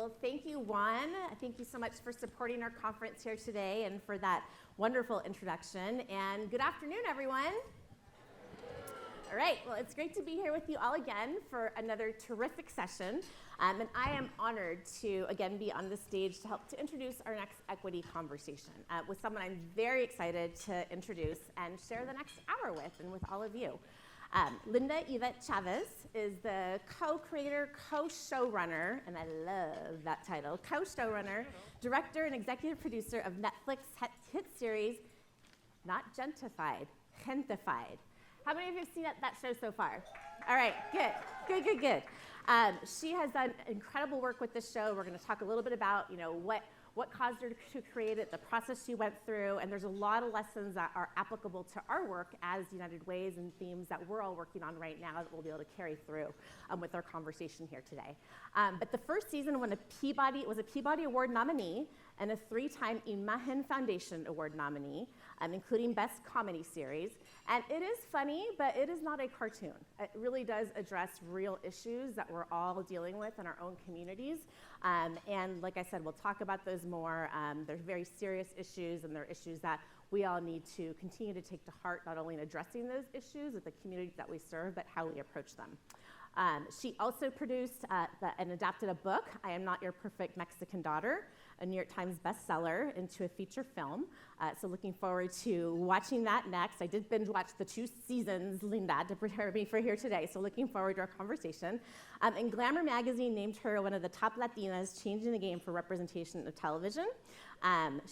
Well, thank you, Juan. Thank you so much for supporting our conference here today and for that wonderful introduction. And good afternoon, everyone. All right, well, it's great to be here with you all again for another terrific session. And I am honored to, again, be on the stage to help to introduce our next equity conversation with someone I'm very excited to introduce and share the next hour with and with all of you. Linda Yvette Chavez is the co-creator, co-showrunner, and I love that title, co-showrunner, director, and executive producer of Netflix hit series, not Gentified, Gentified. How many of you have seen that show so far? All right, good. She has done incredible work with this show. We're going to talk a little bit about, what caused her to create it, the process she went through, and there's a lot of lessons that are applicable to our work as United Ways and themes that we're all working on right now that we'll be able to carry through with our conversation here today. But the first season was a Peabody Award nominee and a 3-time Imagen Foundation Award nominee, including Best Comedy Series. And it is funny, but it is not a cartoon. It really does address real issues that we're all dealing with in our own communities. And like I said, we'll talk about those more. They're very serious issues, and they're issues that we all need to continue to take to heart, not only in addressing those issues with the communities that we serve, but how we approach them. She also produced and adapted a book, I Am Not Your Perfect Mexican Daughter, a New York Times bestseller, into a feature film. So looking forward to watching that next. I did binge watch the 2 seasons, Linda, to prepare me for here today. So looking forward to our conversation. And Glamour magazine named her one of the top Latinas changing the game for representation of television.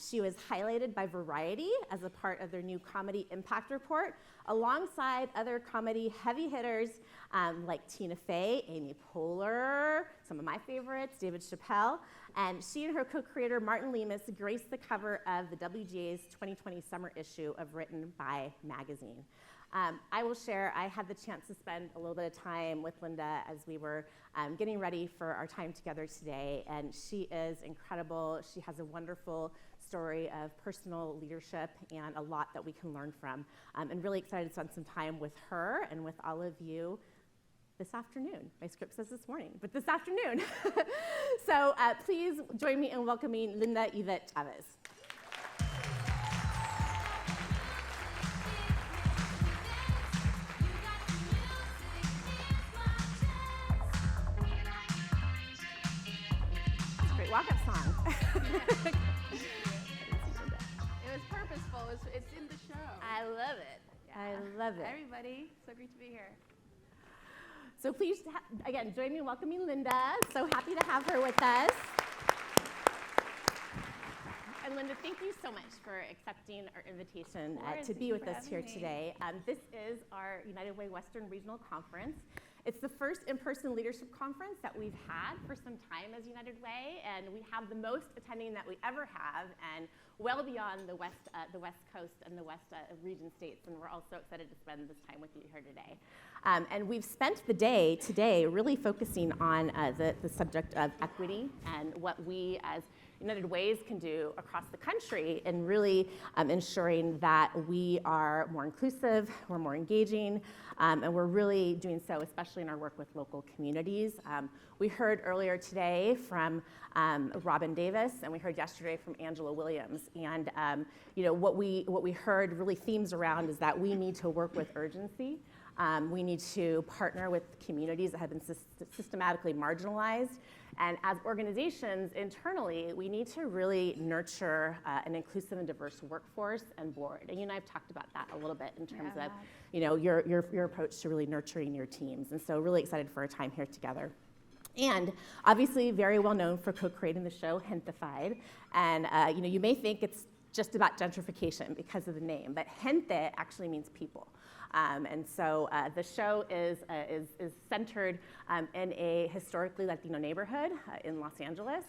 She was highlighted by Variety as a part of their new Comedy Impact Report, alongside other comedy heavy hitters like Tina Fey, Amy Poehler, some of my favorites, David Chappelle. And she and her co-creator, Martin Lemus, graced the cover of the WGA's 2020 summer issue of Written by magazine. I will share, I had the chance to spend a little bit of time with Linda as we were getting ready for our time together today, and she is incredible. She has a wonderful story of personal leadership and a lot that we can learn from. And really excited to spend some time with her and with all of you this afternoon. My script says this morning, but this afternoon. So please join me in welcoming Linda Yvette Chavez. Walk-up song. It was purposeful. It's in the show. I love it. Yeah. I love it. Hi, everybody. So great to be here. So please, again, join me in welcoming Linda. So happy to have her with us. And Linda, thank you so much for accepting our invitation to be with us here today. This is our United Way Western Regional Conference. It's the first in-person leadership conference that we've had for some time as United Way, and we have the most attending that we ever have, and well beyond the West Coast and the West region states, and we're all so excited to spend this time with you here today. And we've spent the day today really focusing on the subject of equity and what we as United Ways can do across the country in really ensuring that we are more inclusive, we're more engaging, and we're really doing so, especially in our work with local communities. We heard earlier today from Robin Davis, and we heard yesterday from Angela Williams. And what we heard really themes around is that we need to work with urgency. We need to partner with communities that have been systematically marginalized. And as organizations internally, we need to really nurture an inclusive and diverse workforce and board. And you and I have talked about that a little bit in terms of your approach to really nurturing your teams. And so really excited for our time here together. And obviously very well known for co-creating the show Gentified. And you may think it's just about gentrification because of the name, but gente actually means people. And so the show is centered in a historically Latino neighborhood in Los Angeles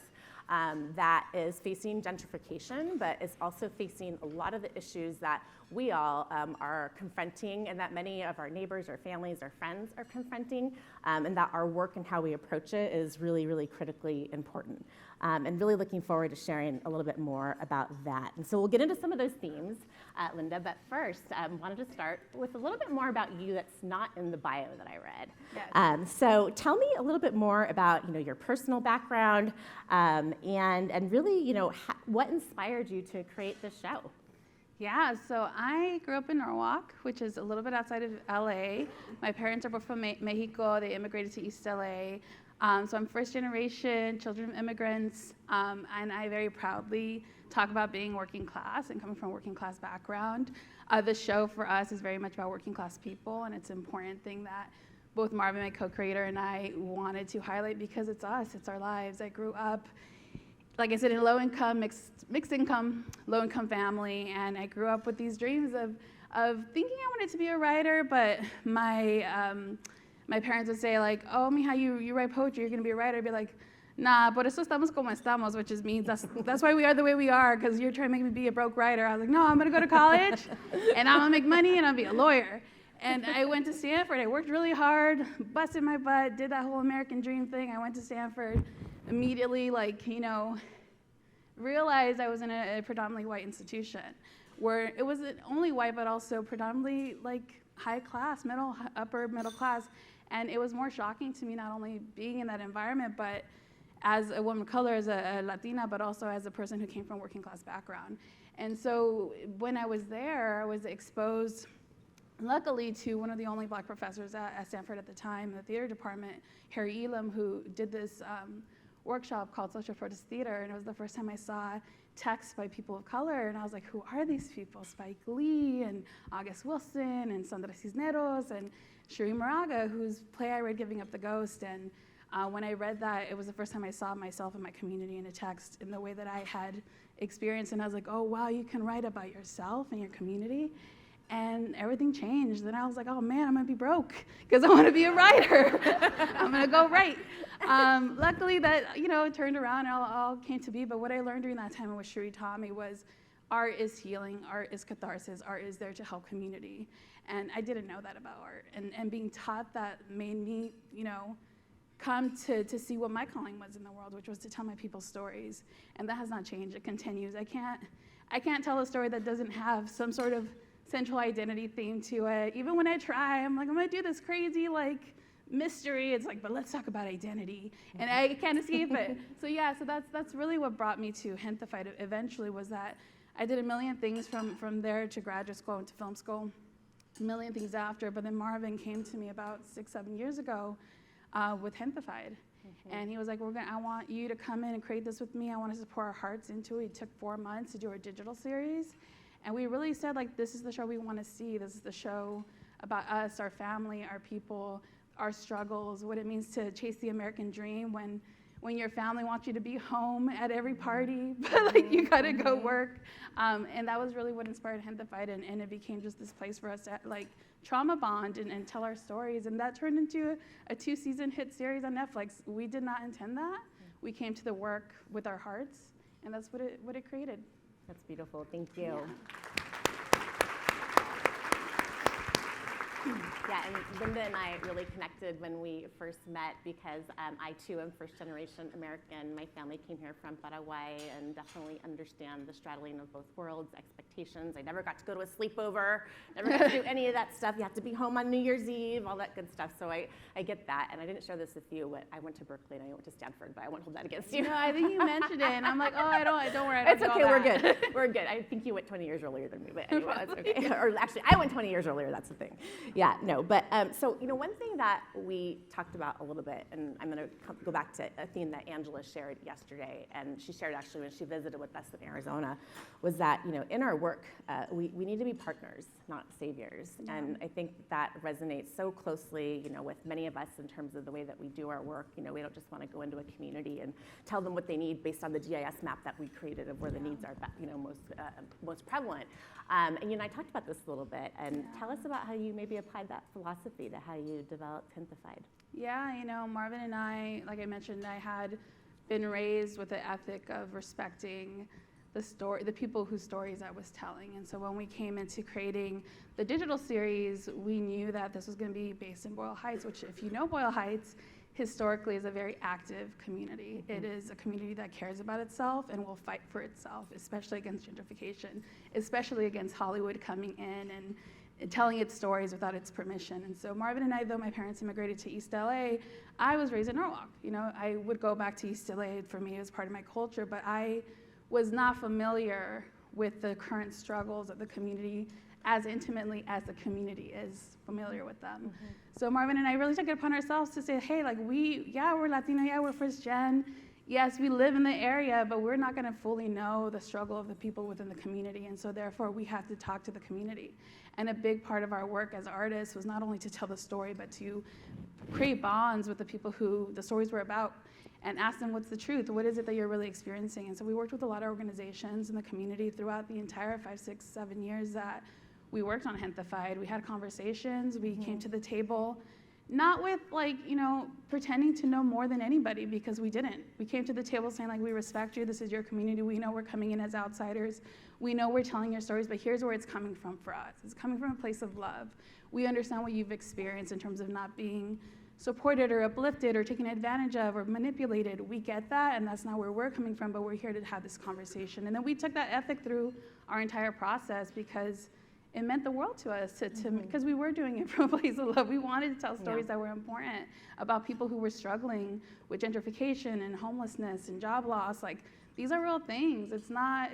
that is facing gentrification, but is also facing a lot of the issues that we all are confronting, and that many of our neighbors or families or friends are confronting, and that our work and how we approach it is really, really critically important. And really looking forward to sharing a little bit more about that. And so we'll get into some of those themes, Linda, but first, wanted to start with a little bit more about you that's not in the bio that I read. Yes. So tell me a little bit more about, your personal background, and really, what inspired you to create this show? Yeah, so I grew up in Norwalk, which is a little bit outside of LA. My parents are both from Mexico. They immigrated to East LA. So I'm first generation, children of immigrants, and I very proudly talk about being working class and coming from a working class background. The show for us is very much about working class people, and it's an important thing that both Marvin, my co-creator, and I wanted to highlight because it's us, it's our lives. I grew up, like I said, in a low-income, mixed income, low-income family, and I grew up with these dreams of thinking I wanted to be a writer, but my parents would say like, oh, mija, you write poetry, you're gonna be a writer. I'd be like, nah, por eso estamos como estamos, which just means that's why we are the way we are, because you're trying to make me be a broke writer. I was like, no, I'm gonna go to college, and I'm gonna make money, and I'll be a lawyer. And I went to Stanford. I worked really hard, busted my butt, did that whole American dream thing. I went to Stanford, immediately, realized I was in a predominantly white institution, where it wasn't only white, but also predominantly high class, upper middle class. And it was more shocking to me, not only being in that environment, but as a woman of color, as a Latina, but also as a person who came from a working class background. And so when I was there, I was exposed, luckily, to one of the only black professors at Stanford at the time, in the theater department, Harry Elam, who did this workshop called Social Protest Theater. And it was the first time I saw texts by people of color, and I was like, who are these people? Spike Lee and August Wilson and Sandra Cisneros and Shuri Moraga, whose play I read, Giving Up the Ghost. And when I read that, it was the first time I saw myself and my community in a text in the way that I had experienced. And I was like, oh, wow, you can write about yourself and your community. And everything changed. Then I was like, oh man, I'm gonna be broke because I want to be a writer. I'm gonna go write. Luckily, that it turned around and all came to be. But what I learned during that time and what Shuri taught me was, art is healing, art is catharsis, art is there to help community. And I didn't know that about art. And being taught that made me, come to see what my calling was in the world, which was to tell my people stories. And that has not changed. It continues. I can't tell a story that doesn't have some sort of central identity theme to it. Even when I try, I'm like, I'm gonna do this crazy mystery. It's like, but let's talk about identity, and I can't escape it. So that's really what brought me to Henthified eventually, was that I did a million things from there to graduate school and to film school, a million things after. But then Marvin came to me about 6-7 years ago with Henthified. And he was like, I want you to come in and create this with me. I want to pour our hearts into it. It took 4 months to do our digital series. And we really said, this is the show we want to see. This is the show about us, our family, our people, our struggles, what it means to chase the American dream when your family wants you to be home at every party, but you gotta go work. And that was really what inspired Henthified, and it became just this place for us to trauma bond and tell our stories. And that turned into a 2-season hit series on Netflix. We did not intend that. We came to the work with our hearts, and that's what it created. That's beautiful. Thank you. Yeah, and Linda and I really connected when we first met because I too am first generation American. My family came here from Paraguay and definitely understand the straddling of both worlds, expectations. I never got to go to a sleepover, never got to do any of that stuff. You have to be home on New Year's Eve, all that good stuff. So I get that. And I didn't share this with you, but I went to Berkeley and I went to Stanford, but I won't hold that against you. No, I think you mentioned it, and I'm like, oh, don't worry. It's okay, we're good. We're good. I think you went 20 years earlier than me, but anyway, that's okay. Or actually, I went 20 years earlier, that's the thing. Yeah, no, but so, one thing that we talked about a little bit, and I'm gonna go back to a theme that Angela shared yesterday, and she shared actually when she visited with us in Arizona, was that, in our work, we need to be partners, not saviors. Yeah. And I think that resonates so closely, with many of us in terms of the way that we do our work. We don't just want to go into a community and tell them what they need based on the GIS map that we created of where the needs are, most prevalent. And I talked about this a little bit, and tell us about how you maybe applied that philosophy to how you developed Henthified. Yeah, Marvin and I, like I mentioned, I had been raised with the ethic of respecting the people whose stories I was telling. And so when we came into creating the digital series, we knew that this was going to be based in Boyle Heights, which, if you know Boyle Heights, historically is a very active community. It is a community that cares about itself and will fight for itself, especially against gentrification, especially against Hollywood coming in and telling its stories without its permission. And so Marvin and I, though my parents immigrated to East LA, I was raised in Norwalk. You know, I would go back to East LA. For me, it was part of my culture, but I was not familiar with the current struggles of the community as intimately as the community is familiar with them. So Marvin and I really took it upon ourselves to say, hey, like we're Latino, yeah, we're first gen. Yes, we live in the area, but we're not gonna fully know the struggle of the people within the community. And so therefore we have to talk to the community. And a big part of our work as artists was not only to tell the story, but to create bonds with the people who the stories were about and ask them, what's the truth? What is it that you're really experiencing? And so we worked with a lot of organizations in the community throughout the entire 5, 6, 7 years that we worked on Gentrified. We had conversations, we came to the table, not with like, you know, pretending to know more than anybody, because we didn't. We came to the table saying like, we respect you, this is your community, we know we're coming in as outsiders, we know we're telling your stories, but here's where it's coming from for us. It's coming from a place of love. We understand what you've experienced in terms of not being supported or uplifted or taken advantage of or manipulated. We get that, and that's not where we're coming from, but we're here to have this conversation. And then we took that ethic through our entire process because it meant the world to us, because we were doing it from a place of love. We wanted to tell stories that were important about people who were struggling with gentrification and homelessness and job loss. Like, these are real things. It's not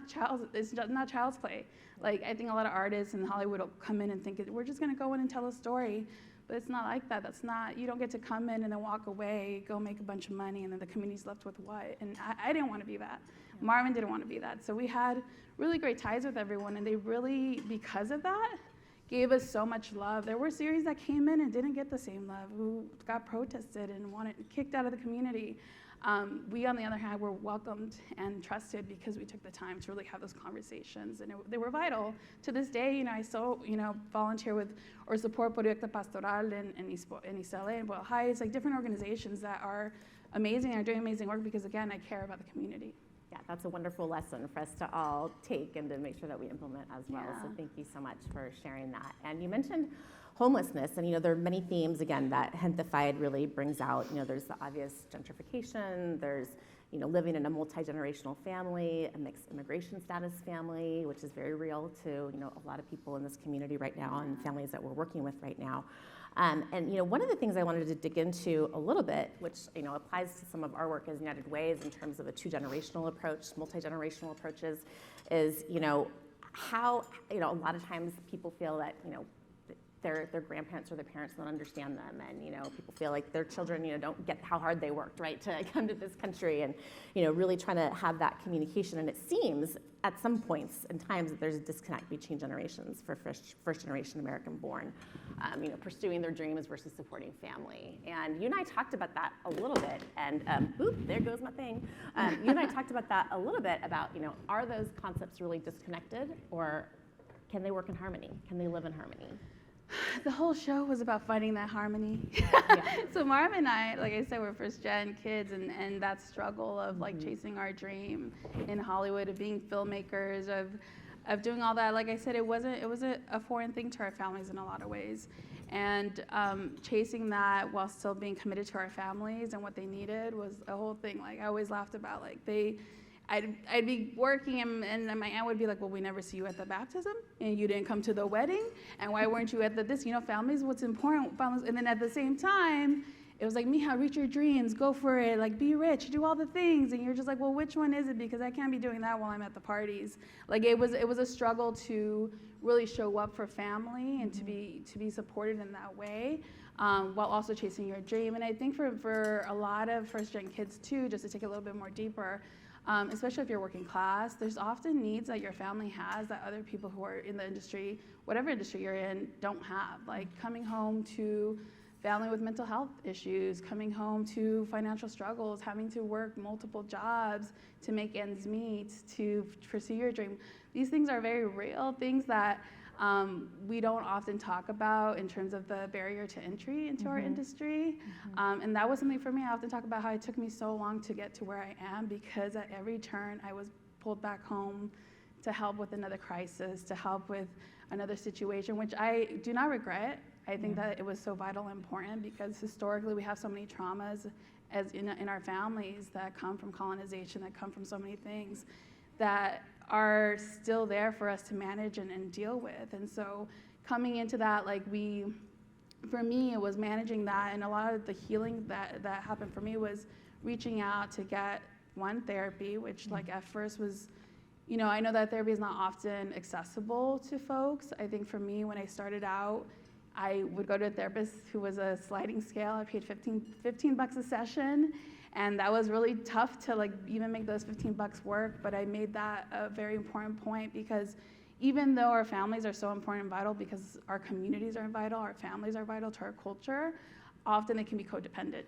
child's play. Like, I think a lot of artists in Hollywood will come in and think we're just gonna go in and tell a story, but it's not like that. That's not, you don't get to come in and then walk away, go make a bunch of money, and then the community's left with what? And I didn't want to be that. Marvin didn't want to be that. So we had really great ties with everyone, and they really, because of that, gave us so much love. There were series that came in and didn't get the same love, who got protested and kicked out of the community. We, on the other hand, were welcomed and trusted because we took the time to really have those conversations, and they were vital. To this day, you know, I still, you know, volunteer with or support Proyecto Pastoral in East LA and Boyle Heights, like different organizations that are amazing and are doing amazing work because, again, I care about the community. Yeah, that's a wonderful lesson for us to all take and to make sure that we implement as well. So thank you so much for sharing that. And you mentioned homelessness, and you know, there are many themes, again, that Gentrified really brings out. You know, there's the obvious gentrification, there's, you know, living in a multi-generational family, a mixed immigration status family, which is very real to, you know, a lot of people in this community right now and families that we're working with right now. And you know, one of the things I wanted to dig into a little bit, which, you know, applies to some of our work as United Ways in terms of a two-generational approach, multi-generational approaches, is, you know, how, you know, a lot of times people feel that, you know, their grandparents or their parents don't understand them, and, you know, people feel like their children, you know, don't get how hard they worked, right, to come to this country, and, you know, really trying to have that communication. And it seems at some points and times that there's a disconnect between generations for first generation American born, you know, pursuing their dreams versus supporting family. And you and I talked about that a little bit, and oop, there goes my thing. You and I talked about that a little bit about, you know, are those concepts really disconnected, or can they work in harmony? Can they live in harmony? The whole show was about finding that harmony. So Marv and I, like I said, we're first gen kids, and that struggle of like chasing our dream in Hollywood, of being filmmakers, of doing all that. Like I said, it was a foreign thing to our families in a lot of ways. And chasing that while still being committed to our families and what they needed was a whole thing. Like, I always laughed about, like, I'd be working, and my aunt would be like, well, we never see you at the baptism, and you didn't come to the wedding, and why weren't you at this? You know, family's what's important. Families. And then at the same time, it was like, Mija, reach your dreams, go for it, like, be rich, do all the things. And you're just like, well, which one is it? Because I can't be doing that while I'm at the parties. Like, it was a struggle to really show up for family and to be supported in that way, while also chasing your dream. And I think for a lot of first-gen kids, too, just to take it a little bit more deeper, especially if you're working class, there's often needs that your family has that other people who are in the industry, whatever industry you're in, don't have. Like coming home to family with mental health issues, coming home to financial struggles, having to work multiple jobs to make ends meet, to pursue your dream. These things are very real, things that we don't often talk about in terms of the barrier to entry into our industry. And that was something for me. I often talk about how it took me so long to get to where I am, because at every turn I was pulled back home to help with another crisis, to help with another situation, which I do not regret. I think that it was so vital and important because historically we have so many traumas as in our families that come from colonization, that come from so many things that are still there for us to manage and deal with. And so coming into that, for me, it was managing that, and a lot of the healing that happened for me was reaching out to get one therapy, which at first was, I know that therapy is not often accessible to folks. I think for me, when I started out, I would go to a therapist who was a sliding scale. I paid $15 a session, and that was really tough to even make those $15 work, but I made that a very important point because even though our families are so important and vital because our communities are vital, our families are vital to our culture, often they can be codependent.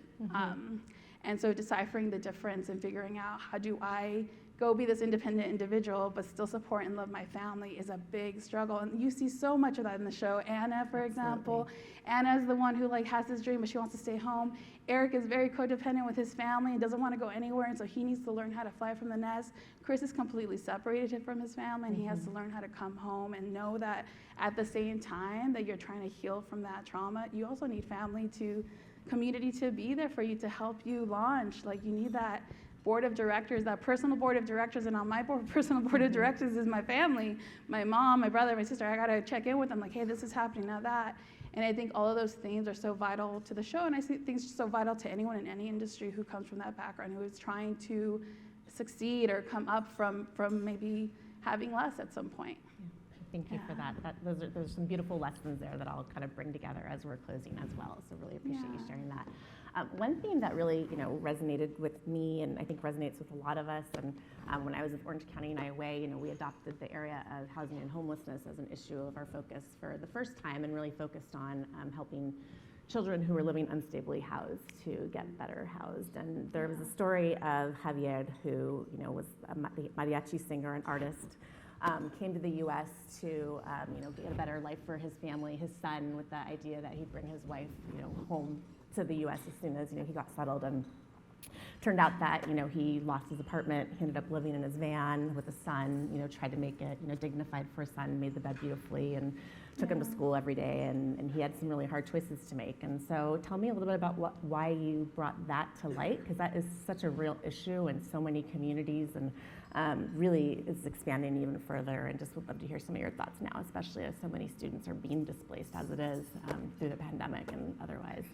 And so deciphering the difference and figuring out how do I go be this independent individual but still support and love my family is a big struggle. And you see so much of that in the show. Anna, for example. Anna is the one who has this dream but she wants to stay home. Eric is very codependent with his family and doesn't want to go anywhere, and so he needs to learn how to fly from the nest. Chris is completely separated from his family, and he has to learn how to come home and know that at the same time that you're trying to heal from that trauma, you also need community to be there for you to help you launch. You need that board of directors, that personal board of directors, and on my personal board of directors is my family, my mom, my brother, my sister. I gotta check in with them, hey, this is happening, now that. And I think all of those things are so vital to the show, and I think it's so vital to anyone in any industry who comes from that background, who is trying to succeed or come up from maybe having less at some point. Thank you for that. There's some beautiful lessons there that I'll kind of bring together as we're closing as well. So really appreciate you sharing that. One theme that really resonated with me, and I think resonates with a lot of us, and when I was with Orange County and IOA, we adopted the area of housing and homelessness as an issue of our focus for the first time, and really focused on helping children who were living unstably housed to get better housed. And there was a story of Javier, who was a mariachi singer and artist. Came to the U.S. to get a better life for his family, his son, with the idea that he'd bring his wife home to the U.S. as soon as he got settled. And turned out that he lost his apartment. He ended up living in his van with a son. Tried to make it dignified for his son, made the bed beautifully, and took him to school every day. And he had some really hard choices to make. And so tell me a little bit about why you brought that to light, because that is such a real issue in so many communities, and really is expanding even further. And just would love to hear some of your thoughts now, especially as so many students are being displaced as it is through the pandemic and otherwise.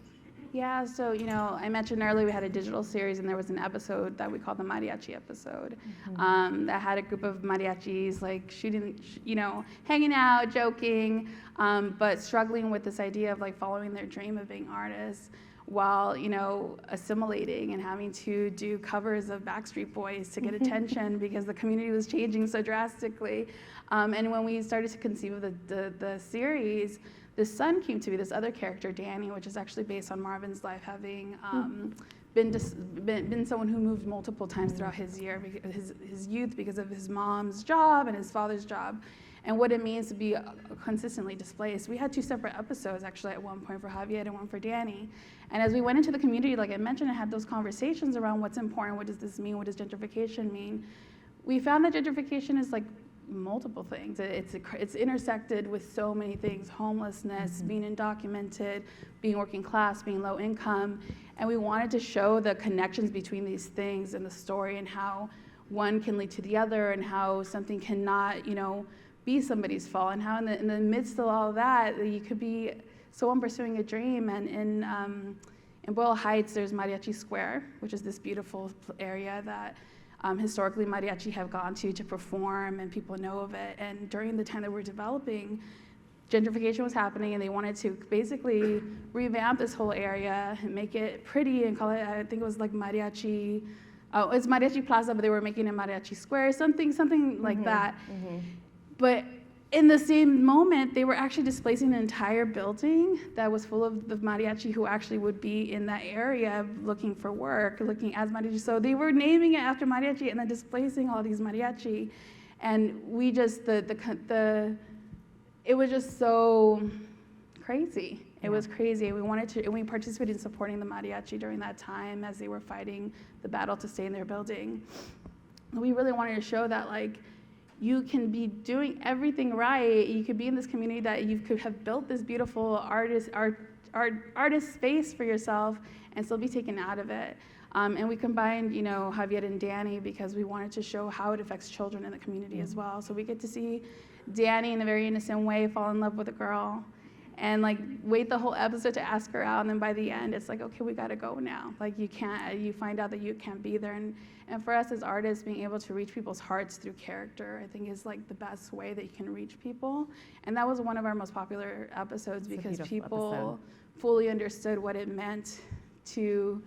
Yeah, so I mentioned earlier we had a digital series, and there was an episode that we called the mariachi episode that had a group of mariachis shooting, hanging out, joking, but struggling with this idea of following their dream of being artists while assimilating and having to do covers of Backstreet Boys to get attention because the community was changing so drastically. And when we started to conceive of the series, the son came to be this other character, Danny, which is actually based on Marvin's life, having been someone who moved multiple times throughout his youth because of his mom's job and his father's job, and what it means to be consistently displaced. We had 2 separate episodes actually at one point for Javier and one for Danny. And as we went into the community, like I mentioned, I had those conversations around what's important, what does this mean, what does gentrification mean. We found that gentrification is multiple things. It's intersected with so many things: homelessness, being undocumented, being working class, being low income. And we wanted to show the connections between these things in the story, and how one can lead to the other, and how something cannot, be somebody's fault, and how in the midst of all of that, you could be someone pursuing a dream. And in Boyle Heights, there's Mariachi Square, which is this beautiful area that historically mariachi have gone to perform, and people know of it. And during the time that we're developing, gentrification was happening, and they wanted to basically revamp this whole area and make it pretty and call it, I think it was mariachi, it's Mariachi Plaza, but they were making it Mariachi Square, something like that. But in the same moment, they were actually displacing an entire building that was full of the mariachi who actually would be in that area looking for work, looking as mariachi. So they were naming it after mariachi and then displacing all these mariachi. And we just, it was just so crazy. It was crazy. And we participated in supporting the mariachi during that time as they were fighting the battle to stay in their building. we really wanted to show that like you can be doing everything right. You could be in this community that you could have built this beautiful artist space for yourself and still be taken out of it. And we combined, you know, Yvette and Danny because we wanted to show how it affects children in the community as well. So we get to see Danny in a very innocent way fall in love with a girl and like wait the whole episode to ask her out, and then by the end it's like, okay, we gotta go now. Like you find out that you can't be there, and for us as artists, being able to reach people's hearts through character, I think is like the best way that you can reach people. And that was one of our most popular episodes because people fully understood what it meant to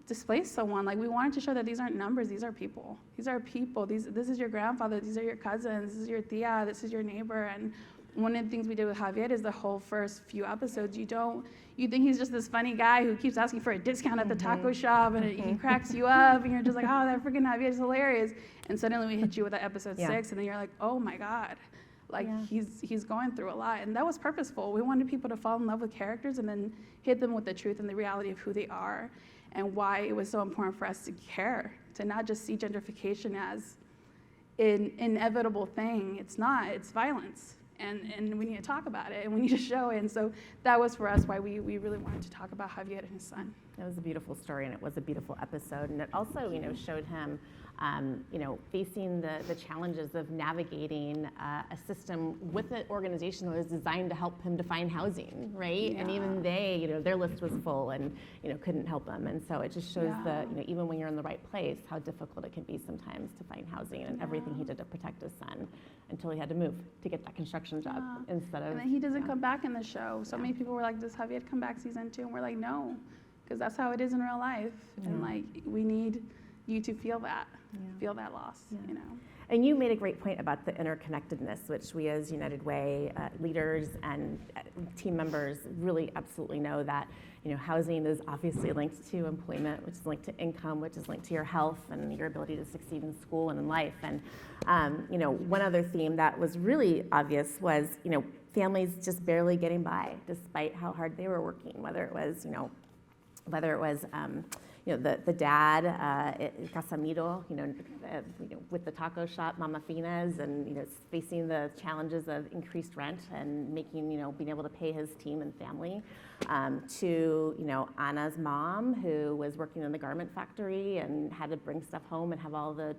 displace someone. Like we wanted to show that these aren't numbers, these are people. These are people. This is your grandfather, these are your cousins, this is your tia, this is your neighbor. And one of the things we did with Javier is the whole first few episodes, you think he's just this funny guy who keeps asking for a discount at the taco shop, and he cracks you up, and you're just like, oh, that freaking Javier is hilarious. And suddenly we hit you with that episode 6, and then you're like, oh my God. Like he's going through a lot, and that was purposeful. We wanted people to fall in love with characters and then hit them with the truth and the reality of who they are, and why it was so important for us to care, to not just see gentrification as an inevitable thing. It's not. It's violence, and we need to talk about it, and we need to show it. And so that was for us why we really wanted to talk about Javier and his son. It was a beautiful story, and it was a beautiful episode, and it also, you know, showed him, you know, facing the challenges of navigating a system with an organization that was designed to help him to find housing, right? Yeah. And even they, you know, their list was full, and you know, couldn't help them. And so it just shows you know, even when you're in the right place, how difficult it can be sometimes to find housing, and everything he did to protect his son until he had to move to get that construction job instead of. And then he doesn't come back in the show. So many people were like, "Does Javier come back season 2?" And we're like, "No." Because that's how it is in real life, and like we need you to feel that loss, you know. And you made a great point about the interconnectedness, which we as United Way leaders and team members really absolutely know that, you know, housing is obviously linked to employment, which is linked to income, which is linked to your health and your ability to succeed in school and in life. And you know, one other theme that was really obvious was, you know, families just barely getting by despite how hard they were working, whether it was you know, the dad, Casamiro, you know, with the taco shop, Mama Fina's, and you know, facing the challenges of increased rent and making, you know, being able to pay his team and family, to, you know, Anna's mom, who was working in the garment factory and had to bring stuff home and have all the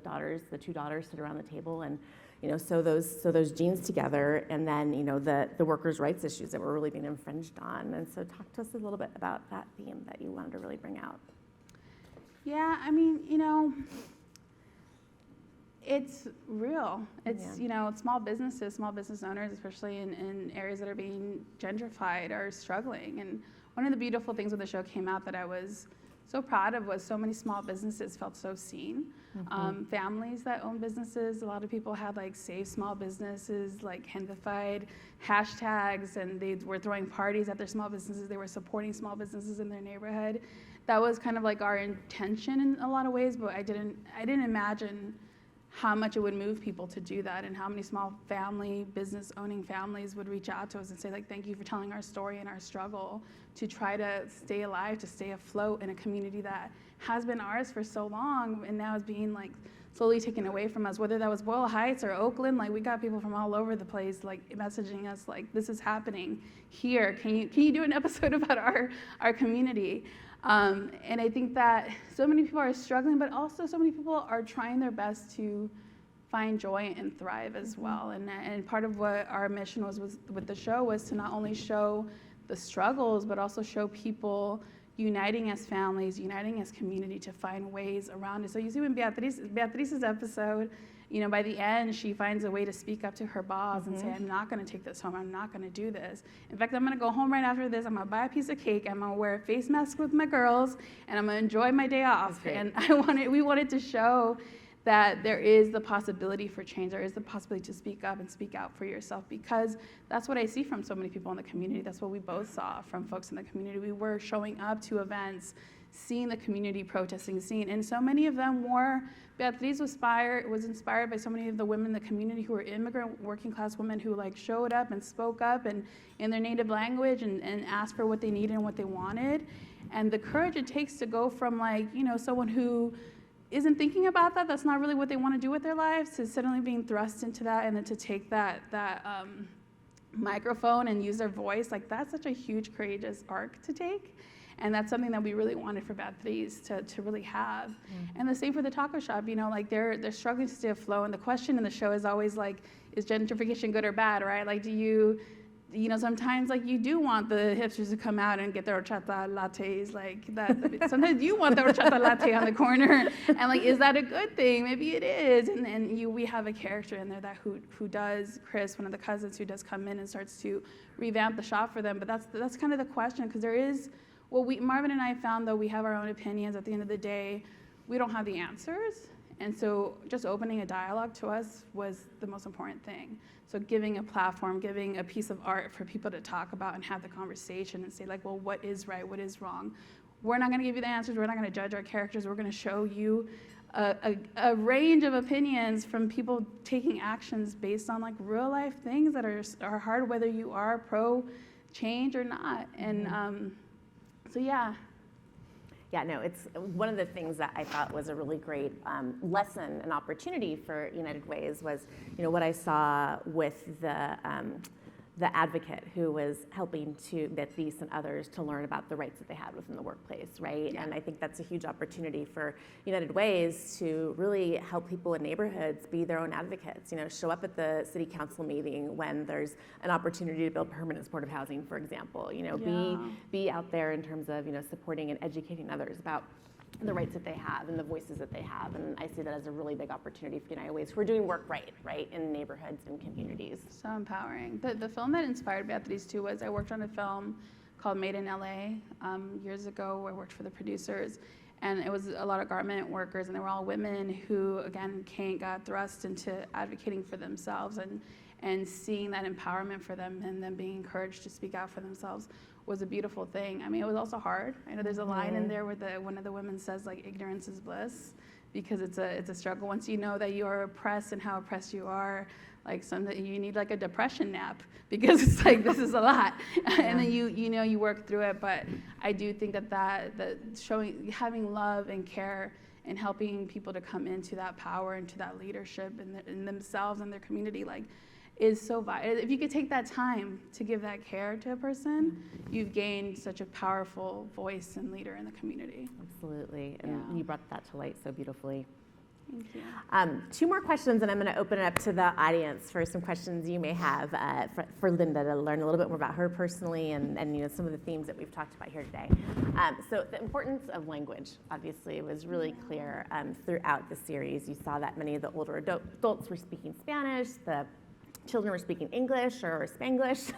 two daughters sit around the table and, you know, sew those jeans together, and then, you know, the workers' rights issues that were really being infringed on. And so talk to us a little bit about that theme that you wanted to really bring out. Yeah, I mean, you know, it's real. It's, you know, small business owners, especially in areas that are being gentrified, are struggling. And one of the beautiful things when the show came out that I was so proud of was so many small businesses felt so seen. Families that own businesses, a lot of people had like save small businesses, like Gentrified hashtags, and they were throwing parties at their small businesses. They were supporting small businesses in their neighborhood. That was kind of like our intention in a lot of ways, but I didn't imagine how much it would move people to do that, and how many small business owning families would reach out to us and say, like, thank you for telling our story and our struggle to try to stay alive, to stay afloat in a community that has been ours for so long and now is being like slowly taken away from us. Whether that was Boyle Heights or Oakland, like we got people from all over the place like messaging us like, this is happening here. Can you do an episode about our community? And I think that so many people are struggling, but also so many people are trying their best to find joy and thrive as well. And part of what our mission was with the show was to not only show the struggles, but also show people uniting as families, uniting as community to find ways around it. So you see when Beatrice's episode, you know, by the end, she finds a way to speak up to her boss and say, I'm not gonna take this home, I'm not gonna do this. In fact, I'm gonna go home right after this, I'm gonna buy a piece of cake, I'm gonna wear a face mask with my girls, and I'm gonna enjoy my day off. And we wanted to show that there is the possibility for change, there is the possibility to speak up and speak out for yourself, because that's what I see from so many people in the community. That's what we both saw from folks in the community. We were showing up to events, seeing the community protesting, and so many of them were, Beatriz was inspired by so many of the women in the community who were immigrant working class women who like showed up and spoke up and in their native language and asked for what they needed and what they wanted. And the courage it takes to go from like, you know, someone who isn't thinking about that, that's not really what they want to do with their lives, to suddenly being thrust into that and then to take that microphone and use their voice, like that's such a huge courageous arc to take. And that's something that we really wanted for Bad Threes to really have. And the same for the taco shop, you know, like they're struggling to stay afloat. And the question in the show is always like, is gentrification good or bad, right? Like, do you know, sometimes like you do want the hipsters to come out and get their horchata lattes, like that. Sometimes you want the horchata latte on the corner, and like, is that a good thing? Maybe it is. And we have a character in there that who does, Chris, one of the cousins, who does come in and starts to revamp the shop for them. But that's kind of the question, because there is, Marvin and I found, though, we have our own opinions. At the end of the day, we don't have the answers. And so just opening a dialogue to us was the most important thing. So giving a platform, giving a piece of art for people to talk about and have the conversation and say, like, well, what is right, what is wrong? We're not going to give you the answers. We're not going to judge our characters. We're going to show you a range of opinions from people taking actions based on like real life things that are hard, whether you are pro change or not. And so yeah. Yeah, no, it's one of the things that I thought was a really great lesson and opportunity for United Ways was, you know, what I saw with the advocate who was helping to get these and others to learn about the rights that they had within the workplace, right? Yeah. And I think that's a huge opportunity for United Ways to really help people in neighborhoods be their own advocates. You know, show up at the city council meeting when there's an opportunity to build permanent supportive housing, for example. You know, be out there in terms of, you know, supporting and educating others about the rights that they have and the voices that they have. And I see that as a really big opportunity for United Ways. We're doing work right, in neighborhoods and communities. So empowering. The film that inspired Bad Threes too was I worked on a film called Made in LA years ago, where I worked for the producers. And it was a lot of garment workers, and they were all women who, again, got thrust into advocating for themselves and seeing that empowerment for them and them being encouraged to speak out for themselves was a beautiful thing. I mean, it was also hard. I know there's a line in there where one of the women says, like, ignorance is bliss, because it's a struggle. Once you know that you are oppressed and how oppressed you are, like you need like a depression nap, because it's like, this is a lot. And then you work through it. But I do think that having love and care and helping people to come into that power, into that leadership in themselves and their community, like, is so vital. If you could take that time to give that care to a person, you've gained such a powerful voice and leader in the community. Absolutely, and you brought that to light so beautifully. Thank you. 2 more questions, and I'm going to open it up to the audience for some questions you may have for Linda, to learn a little bit more about her personally and you know, some of the themes that we've talked about here today. So the importance of language, obviously, was really clear throughout the series. You saw that many of the older adults were speaking Spanish, the children were speaking English or Spanglish,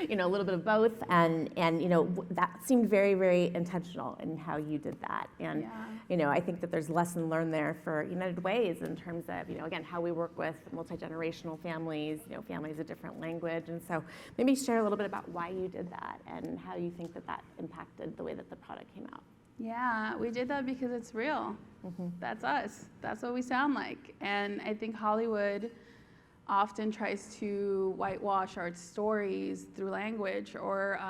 you know, a little bit of both, and you know, that seemed very, very intentional in how you did that. And you know, I think that there's a lesson learned there for United Ways in terms of, you know, again, how we work with multi-generational families, you know, families of different language. And so maybe share a little bit about why you did that and how you think that impacted the way that the product came out. Yeah, we did that because it's real. That's us. That's what we sound like. And I think Hollywood often tries to whitewash our stories through language, or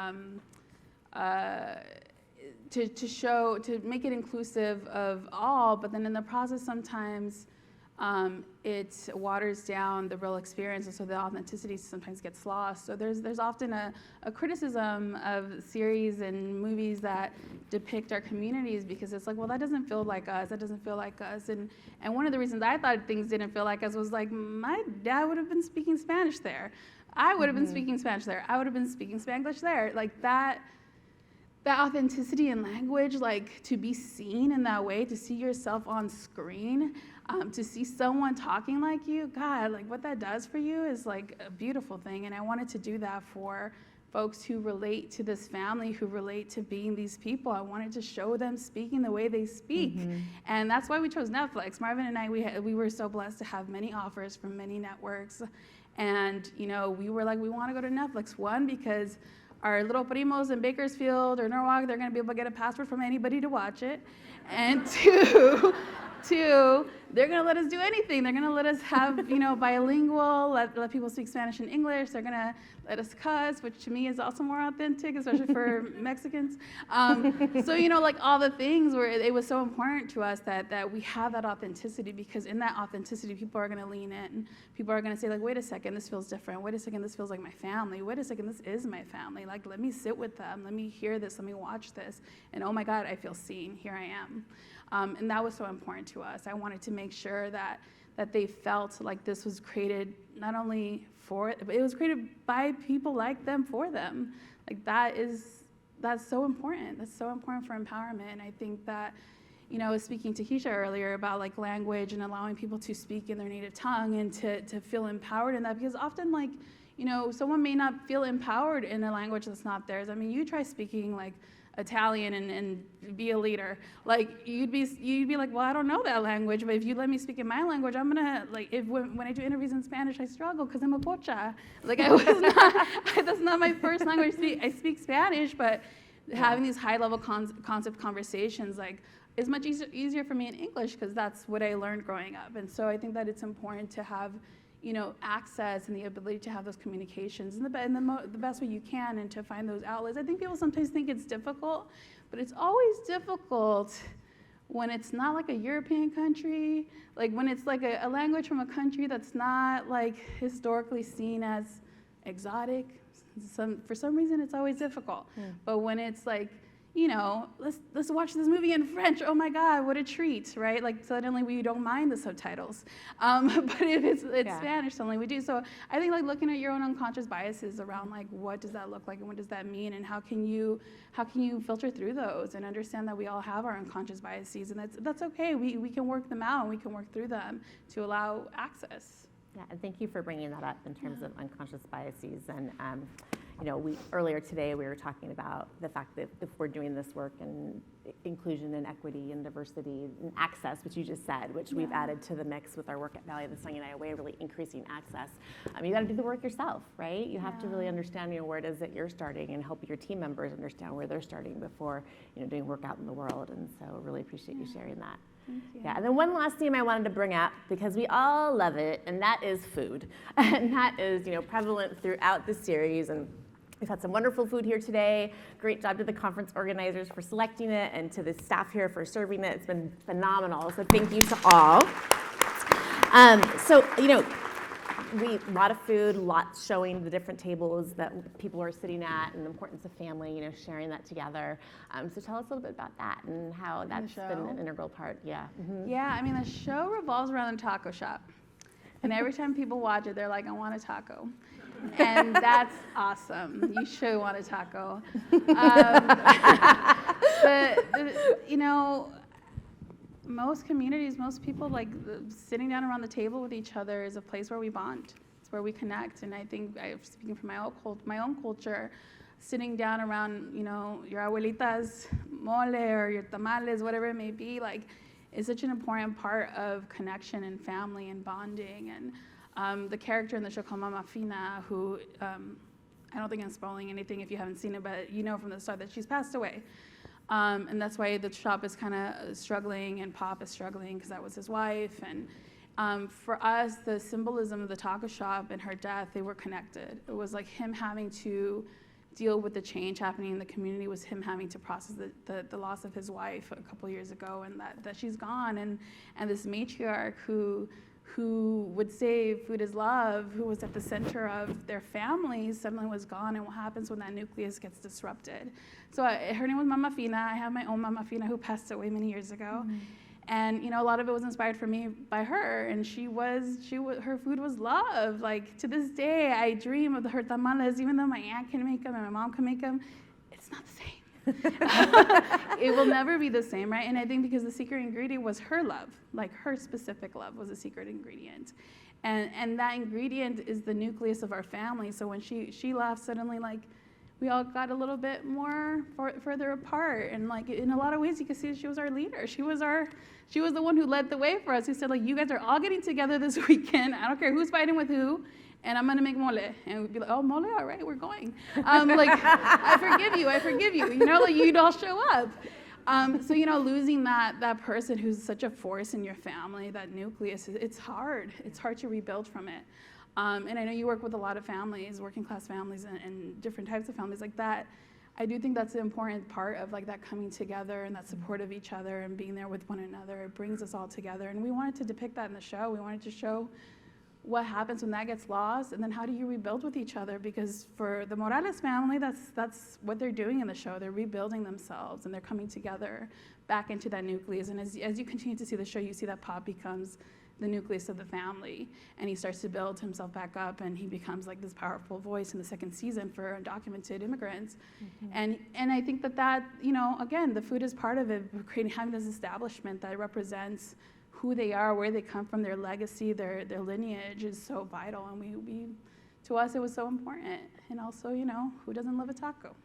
to make it inclusive of all, but then in the process sometimes it waters down the real experience, and so the authenticity sometimes gets lost. So there's often a criticism of series and movies that depict our communities, because it's like, well, that doesn't feel like us, that doesn't feel like us. And one of the reasons I thought things didn't feel like us was like, my dad would have been speaking Spanish there. I would have been speaking Spanish there. I would have been speaking Spanglish there. Like that authenticity in language, like to be seen in that way, to see yourself on screen, to see someone talking like you, God, like what that does for you is like a beautiful thing. And I wanted to do that for folks who relate to this family, who relate to being these people. I wanted to show them speaking the way they speak. And that's why we chose Netflix. Marvin and I, we were so blessed to have many offers from many networks. And, you know, we were like, we want to go to Netflix. One, because our little primos in Bakersfield or Norwalk, they're going to be able to get a password from anybody to watch it. And Two, they're going to let us do anything. They're going to let us have, bilingual, let people speak Spanish and English. They're going to let us cuss, which to me is also more authentic, especially for Mexicans. So, like all the things where it was so important to us that we have that authenticity, because in that authenticity, people are going to lean in. People are going to say, like, wait a second, this feels different. Wait a second, this feels like my family. Wait a second, this is my family. Like, let me sit with them. Let me hear this. Let me watch this. And oh my God, I feel seen. Here I am. And that was so important to us. I wanted to make sure that they felt like this was created not only for it, but it was created by people like them for them. Like that's so important. That's so important for empowerment. And I think that, I was speaking to Keisha earlier about like language and allowing people to speak in their native tongue and to feel empowered in that, because often like, someone may not feel empowered in a language that's not theirs. I mean, you try speaking like Italian and be a leader. Like you'd be like, well, I don't know that language, but if you let me speak in my language, I'm gonna like when I do interviews in Spanish, I struggle because I'm a pocha. Like that's not my first language. I speak Spanish, but having these high level concept conversations like is much easier for me in English, because that's what I learned growing up. And so I think that it's important to have access and the ability to have those communications in the best way you can, and to find those outlets. I think people sometimes think it's difficult, but it's always difficult when it's not like a European country, like when it's like a language from a country that's not like historically seen as exotic. For some reason, it's always difficult. But when it's like, let's watch this movie in French. Oh my God, what a treat, right? Like suddenly we don't mind the subtitles. But if it's Spanish, suddenly we do. So I think like looking at your own unconscious biases around like what does that look like and what does that mean, and how can you filter through those and understand that we all have our unconscious biases, and that's okay. We can work them out and we can work through them to allow access. Yeah, and thank you for bringing that up in terms of unconscious biases. And earlier today we were talking about the fact that if we're doing this work in inclusion and equity and diversity and access, which you just said, which we've added to the mix with our work at Valley of the Sun United Way, really increasing access. You got to do the work yourself, right? You have to really understand, where it is that you're starting, and help your team members understand where they're starting before, doing work out in the world. And so really appreciate you sharing that. Yeah, and then one last theme I wanted to bring up, because we all love it, and that is food. And that is, prevalent throughout the series. And we've had some wonderful food here today. Great job to the conference organizers for selecting it, and to the staff here for serving it. It's been phenomenal, so thank you to all. A lot of food, lots showing the different tables that people are sitting at, and the importance of family, sharing that together. So tell us a little bit about that and how that's been an integral part. Yeah. Mm-hmm. Yeah, I mean, the show revolves around the taco shop. And every time people watch it, they're like, I want a taco. And that's awesome. You should want a taco. Most communities, most people, like sitting down around the table with each other is a place where we bond. It's where we connect. And I think, speaking from my own culture, sitting down around, your abuelita's mole or your tamales, whatever it may be, like, is such an important part of connection and family and bonding. And the character in the show called Mama Fina, who I don't think I'm spoiling anything if you haven't seen it, but from the start that she's passed away. And that's why the shop is kind of struggling, and Pop is struggling because that was his wife. And for us, the symbolism of the taco shop and her death, they were connected. It was like him having to deal with the change happening in the community, was him having to process the loss of his wife a couple years ago, and that she's gone. And this matriarch who would say food is love, who was at the center of their family, suddenly was gone. And what happens when that nucleus gets disrupted? So her name was Mama Fina. I have my own Mama Fina who passed away many years ago. Mm-hmm. And a lot of it was inspired for me by her. And her food was love. Like, to this day, I dream of her tamales, even though my aunt can make them and my mom can make them. It's not the same. It will never be the same, right? And I think because the secret ingredient was her love, like her specific love was a secret ingredient. And that ingredient is the nucleus of our family. So when she left, suddenly, like, we all got a little bit more further apart. And like, in a lot of ways, you could see that she was our leader. She was the one who led the way for us, who said, like, you guys are all getting together this weekend. I don't care who's fighting with who. And I'm gonna make mole. And we'd be like, oh, mole, all right, we're going. Like, I forgive you. Like, you'd all show up. So, losing that person who's such a force in your family, that nucleus, it's hard. It's hard to rebuild from it. And I know you work with a lot of families, working class families and different types of families like that. I do think that's an important part of like that coming together and that support of each other and being there with one another. It brings us all together. And we wanted to depict that in the show. We wanted to show what happens when that gets lost, and then how do you rebuild with each other? Because for the Morales family, that's what they're doing in the show. They're rebuilding themselves, and they're coming together back into that nucleus. And as you continue to see the show, you see that Pop becomes the nucleus of the family, and he starts to build himself back up, and he becomes like this powerful voice in the second season for undocumented immigrants. And I think that again, the food is part of it, having this establishment that represents who they are, where they come from, their legacy, their lineage is so vital, and we to us it was so important. And also, who doesn't love a taco?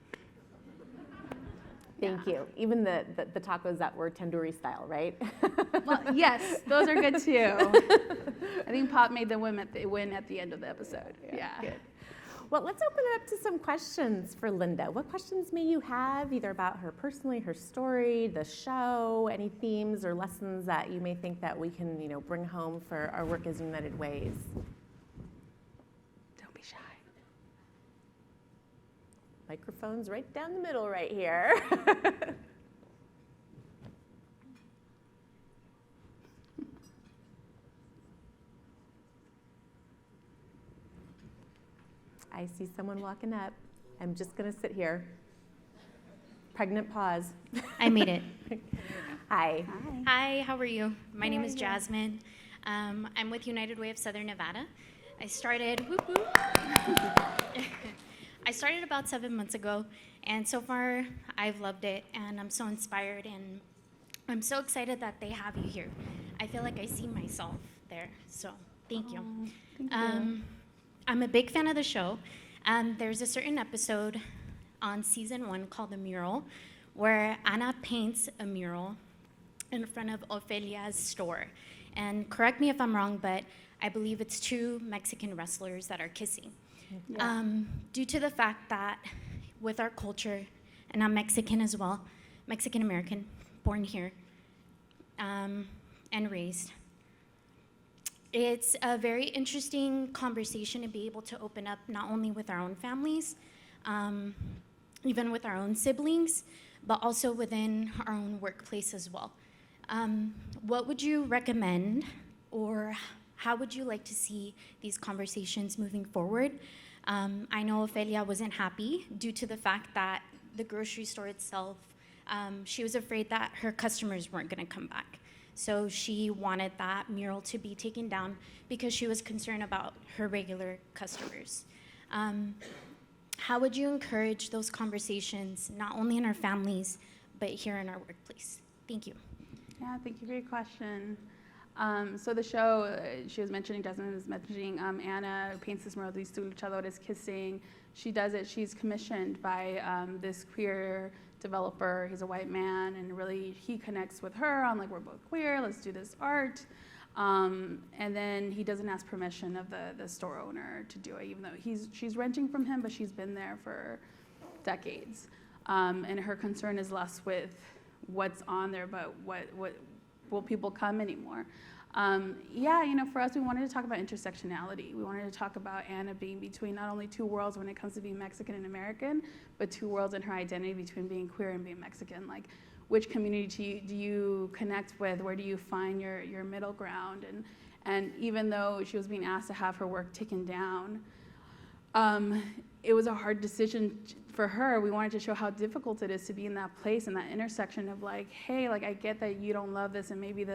Thank you. Even the tacos that were tandoori style, right? Well, yes, those are good too. I think Pop made them win at the end of the episode. Yeah. Good. Well, let's open it up to some questions for Linda. What questions may you have, either about her personally, her story, the show, any themes or lessons that you may think that we can, bring home for our work as United Ways? Don't be shy. Microphone's right down the middle right here. I see someone walking up. I'm just going to sit here. Pregnant pause. I made it. Hi. Hi, how are you? My name is Jasmine. I'm with United Way of Southern Nevada. I started about 7 months ago, and so far I've loved it, and I'm so inspired, and I'm so excited that they have you here. I feel like I see myself there, so thank you. Thank you. I'm a big fan of the show. There's a certain episode on season 1 called The Mural, where Ana paints a mural in front of Ofelia's store. And correct me if I'm wrong, but I believe it's 2 Mexican wrestlers that are kissing. Yeah. Due to the fact that with our culture, and I'm Mexican as well, Mexican American, born here and raised, it's a very interesting conversation to be able to open up not only with our own families, even with our own siblings, but also within our own workplace as well. What would you recommend, or how would you like to see these conversations moving forward? I know Ofelia wasn't happy due to the fact that the grocery store itself, she was afraid that her customers weren't gonna come back. So she wanted that mural to be taken down because she was concerned about her regular customers. How would you encourage those conversations, not only in our families, but here in our workplace? Thank you. Yeah, thank you for your question. So the show, Jasmine was mentioning, Anna paints this mural, these two luchadores kissing. She does it, she's commissioned by this queer developer. He's a white man, and really he connects with her on like, we're both queer, let's do this art. And then he doesn't ask permission of the store owner to do it, even though she's renting from him, but she's been there for decades. And her concern is less with what's on there, but what will people come anymore? For us, we wanted to talk about intersectionality. We wanted to talk about Anna being between not only 2 worlds when it comes to being Mexican and American, but 2 worlds in her identity between being queer and being Mexican. Like, which community do you connect with? Where do you find your middle ground? And even though she was being asked to have her work taken down, it was a hard decision for her. We wanted to show how difficult it is to be in that place, in that intersection of like, hey, like I get that you don't love this, and maybe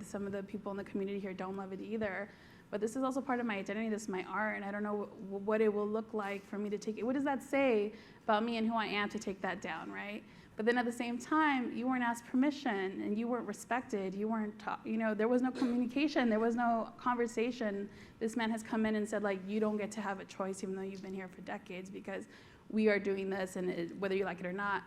some of the people in the community here don't love it either, but this is also part of my identity, this is my art, and I don't know what it will look like for me to take it. What does that say about me and who I am to take that down, right? But then at the same time, you weren't asked permission, and you weren't respected, you weren't taught, there was no communication, there was no conversation. This man has come in and said, like, you don't get to have a choice even though you've been here for decades, because we are doing this, and whether you like it or not.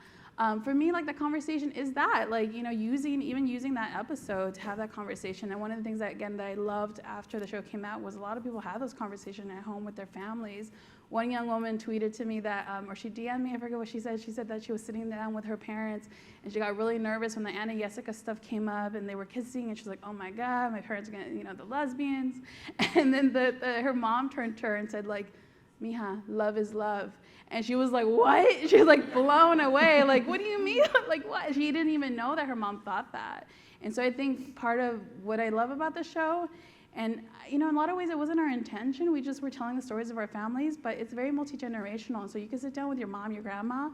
For me, like, the conversation is that, like, you know, using that episode to have that conversation. And one of the things that, again, that I loved after the show came out was a lot of people have those conversations at home with their families. One young woman tweeted to me that, or she DM'd me, I forget what she said. She said that she was sitting down with her parents, and she got really nervous when the Anna Jessica stuff came up, and they were kissing, and she's like, oh my God, my parents are gonna, you know, the lesbians. And then her mom turned to her and said, like, mija, love is love. And she was like, what? She was like blown away. Like, what do you mean? Like, what? She didn't even know that her mom thought that. And so I think part of what I love about the show, and, you know, in a lot of ways it wasn't our intention. We just were telling the stories of our families, but it's very multi-generational. And so you can sit down with your mom, your grandma,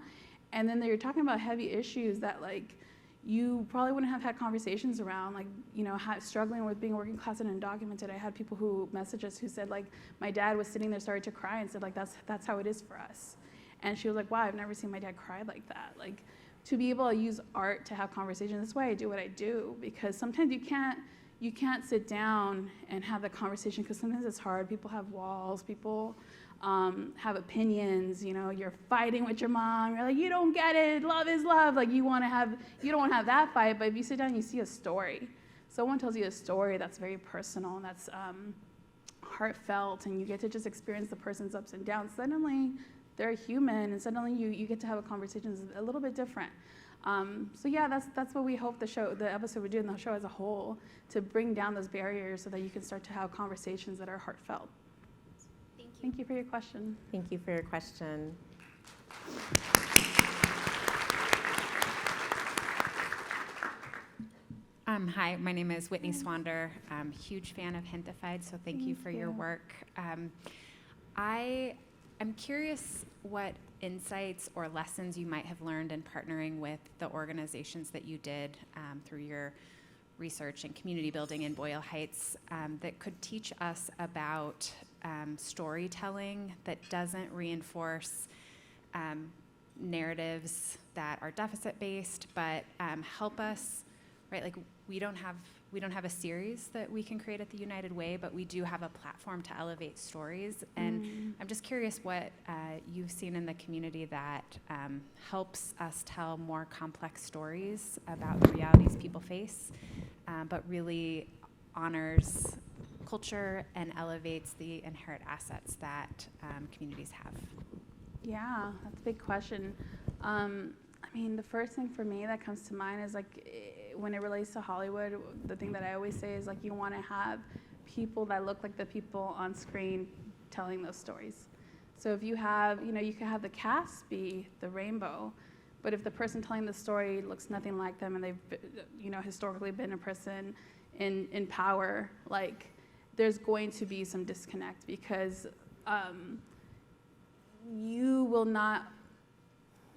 and then you're talking about heavy issues that, like, you probably wouldn't have had conversations around, like, you know, struggling with being working class and undocumented. I had people who messaged us who said, like, my dad was sitting there, started to cry, and said, like, that's how it is for us. And she was like, wow, I've never seen my dad cry like that. Like, to be able to use art to have conversations, that's why I do what I do, because sometimes you can't sit down and have the conversation, because sometimes it's hard. People have walls, people have opinions, you know, you're fighting with your mom, you're like, you don't get it, love is love. Like, you don't want to have that fight, but if you sit down and you see a story, someone tells you a story that's very personal and that's heartfelt, and you get to just experience the person's ups and downs, suddenly they're human, and suddenly you get to have a conversation that's a little bit different. So yeah, that's what we hope the episode would do, and the show as a whole, to bring down those barriers so that you can start to have conversations that are heartfelt. Thank you for your question. Thank you for your question. Hi, my name is Whitney Swander. I'm a huge fan of Hintified, so thank you for your work. I am curious what insights or lessons you might have learned in partnering with the organizations that you did through your research and community building in Boyle Heights that could teach us about storytelling that doesn't reinforce narratives that are deficit-based, but help us, right? Like, we don't have a series that we can create at the United Way, but we do have a platform to elevate stories. And I'm just curious what you've seen in the community that helps us tell more complex stories about the realities people face, but really honors culture and elevates the inherent assets that communities have. Yeah, that's a big question. I mean, the first thing for me that comes to mind is, like, when it relates to Hollywood, the thing that I always say is, like, you want to have people that look like the people on screen telling those stories. So if you have, you know, you can have the cast be the rainbow, but if the person telling the story looks nothing like them, and they've, you know, historically been a person in power, like, there's going to be some disconnect, because you will not,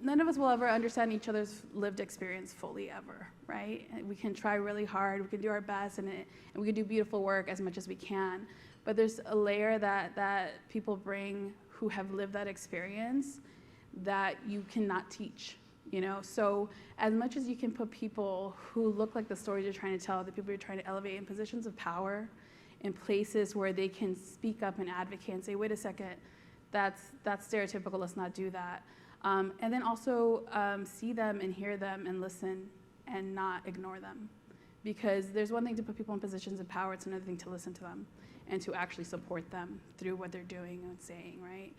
none of us will ever understand each other's lived experience fully ever, right? And we can try really hard, we can do our best, and we can do beautiful work as much as we can, but there's a layer that people bring who have lived that experience that you cannot teach, you know? So as much as you can put people who look like the stories you're trying to tell, the people you're trying to elevate in positions of power, in places where they can speak up and advocate and say, wait a second, that's stereotypical, let's not do that. And then also see them and hear them and listen and not ignore them. Because there's one thing to put people in positions of power, it's another thing to listen to them and to actually support them through what they're doing and saying, right?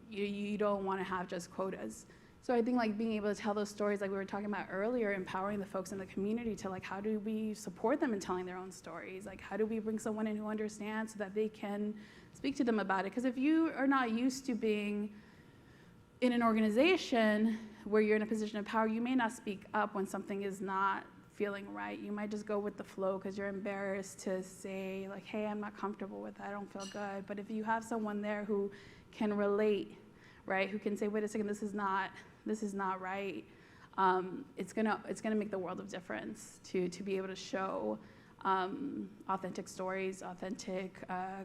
You don't want to have just quotas. So I think, like, being able to tell those stories, like we were talking about earlier, empowering the folks in the community to, like, how do we support them in telling their own stories? Like, how do we bring someone in who understands so that they can speak to them about it? Because if you are not used to being in an organization where you're in a position of power, you may not speak up when something is not feeling right. You might just go with the flow because you're embarrassed to say, like, hey, I'm not comfortable with that, I don't feel good. But if you have someone there who can relate, right, who can say, wait a second, this is not right, it's gonna make the world of difference to be able to show authentic stories, authentic